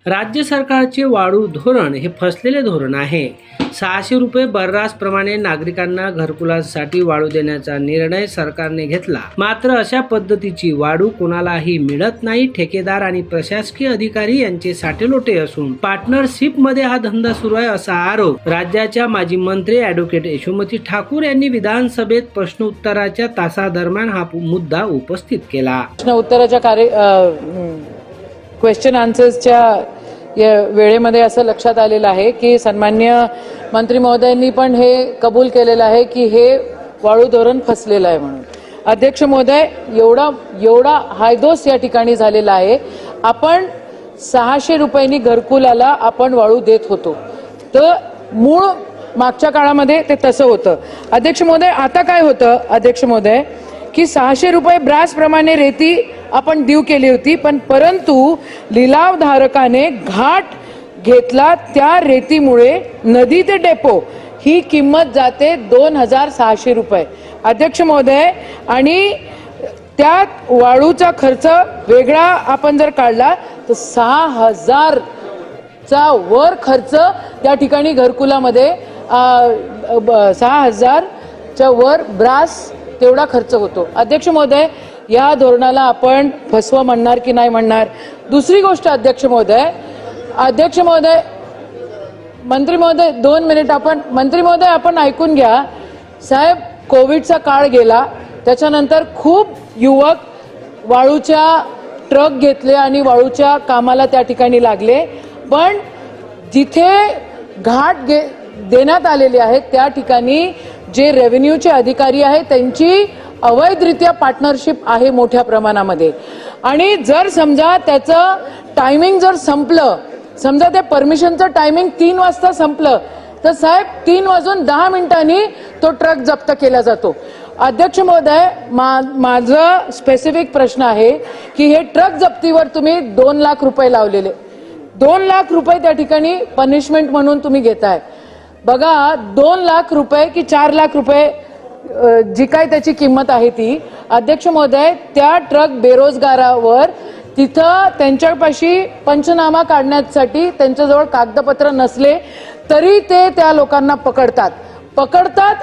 राज्य सरकारचे वाळू धोरण हे फसलेले धोरण आहे. 600 रुपये बर्रासप्रमाणे नागरिकांना घरकुलासाठी वाळू देण्याचा निर्णय सरकारने घेतला. मात्र अशा पद्धतीची वाळू कोणालाही मिळत नाही. ठेकेदार आणि प्रशासकीय अधिकारी यांचे साटेलोटे असून पार्टनरशिप मध्ये हा धंदा सुरू आहे, असा आरोप राज्याच्या माजी मंत्री ॲडव्होकेट यशोमती ठाकूर यांनी विधानसभेत प्रश्नोत्तराच्या तासादरम्यान हा मुद्दा उपस्थित केला. प्रश्नोत्तराच्या क्वेश्चन आन्सर्सच्या या वेळेमध्ये असं लक्षात आलेलं आहे की सन्मान्य मंत्री महोदयांनी पण हे कबूल केलेलं आहे की हे वाळू धोरण फसलेलं आहे म्हणून. अध्यक्ष महोदय, एवढा हायदोस या ठिकाणी झालेला आहे. आपण 600 रुपयांनी घरकुलाला आपण वाळू देत होतो, तर मूळ मागच्या काळामध्ये ते तसं होतं. अध्यक्ष महोदय, आता काय होतं अध्यक्ष महोदय की 600 रुपये ब्रासप्रमाणे रेती आपण ड्यू केली होती, पण परंतु लिलावधारकाने घाट घेतला. त्या रेतीमुळे नदी ते डेपो ही किंमत जाते 2600 रुपये. अध्यक्ष महोदय, आणि त्यात वाळूचा खर्च वेगळा आपण जर काढला तर 6000 चा वर खर्च त्या ठिकाणी घरकुलामध्ये 6000 च्या वर ब्रास तेवढा खर्च होतो. अध्यक्ष महोदय, या धोरणाला आपण फसवं म्हणणार की नाही म्हणणार? दुसरी गोष्ट अध्यक्ष महोदय, मंत्री महोदय 2 मिनिट मंत्री महोदय आपण ऐकून घ्या. साहेब, कोविडचा काळ गेला, त्याच्यानंतर खूप युवक वाळूच्या ट्रक घेतले आणि वाळूच्या कामाला त्या ठिकाणी लागले. पण जिथे घाट देण्यात आलेले आहेत त्या ठिकाणी जे रेव्हेन्यूचे अधिकारी आहेत त्यांची अवैधरित्या पार्टनरशिप आहे मोठ्या प्रमाणामध्ये. आणि जर समजा त्याचं टायमिंग जर संपलं, समजा त्या परमिशनचं टायमिंग 3 वाजता संपलं, तर साहेब 3:10 तो ट्रक जप्त केला जातो. अध्यक्ष महोदय, माझं स्पेसिफिक प्रश्न आहे की हे ट्रक जप्तीवर तुम्ही 2 लाख रुपये लावलेले, 2 लाख रुपये त्या ठिकाणी पनिशमेंट म्हणून तुम्ही घेताय. बघा, 2 लाख रुपये की 4 लाख रुपये जी काय त्याची किंमत आहे ती, अध्यक्ष महोदय, त्या ट्रक बेरोजगारावर तिथं त्यांच्यापाशी पंचनामा काढण्यासाठी त्यांच्याजवळ कागदपत्र नसले तरी ते त्या लोकांना पकडतात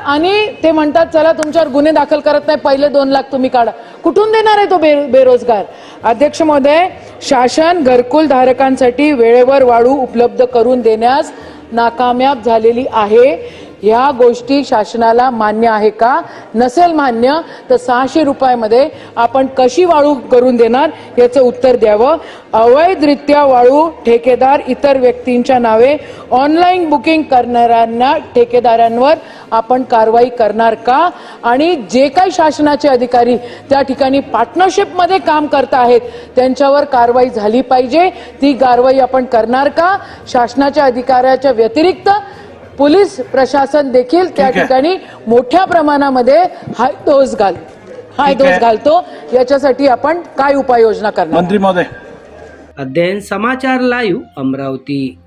आणि ते म्हणतात चला तुमच्यावर गुन्हे दाखल करत नाही, पहिले 2 लाख तुम्ही काढा. कुठून देणार आहे तो बेरोजगार? अध्यक्ष महोदय, शासन घरकुल धारकांसाठी वेळेवर वाळू उपलब्ध करून देण्यास नाकामयाब झालेली आहे. ह्या गोष्टी शासनाला मान्य आहे का? नसेल मान्य तर 600 रुपयामध्ये आपण कशी वाळू करून देणार याचं उत्तर द्यावं. अवैधरित्या वाळू ठेकेदार इतर व्यक्तींच्या नावे ऑनलाईन बुकिंग करणाऱ्यांना ठेकेदारांवर आपण कारवाई करणार का? आणि जे काही शासनाचे अधिकारी त्या ठिकाणी पार्टनरशिपमध्ये काम करत आहेत त्यांच्यावर कारवाई झाली पाहिजे. ती कारवाई आपण करणार का? शासनाच्या अधिकाऱ्याच्या व्यतिरिक्त पोलीस प्रशासन देखील त्या ठिकाणी मोठ्या प्रमाणामध्ये हायदोस घालतो. याच्यासाठी आपण काय उपाययोजना करणार? मंत्री महोदय. अध्ययन समाचार लाईव्ह, अमरावती.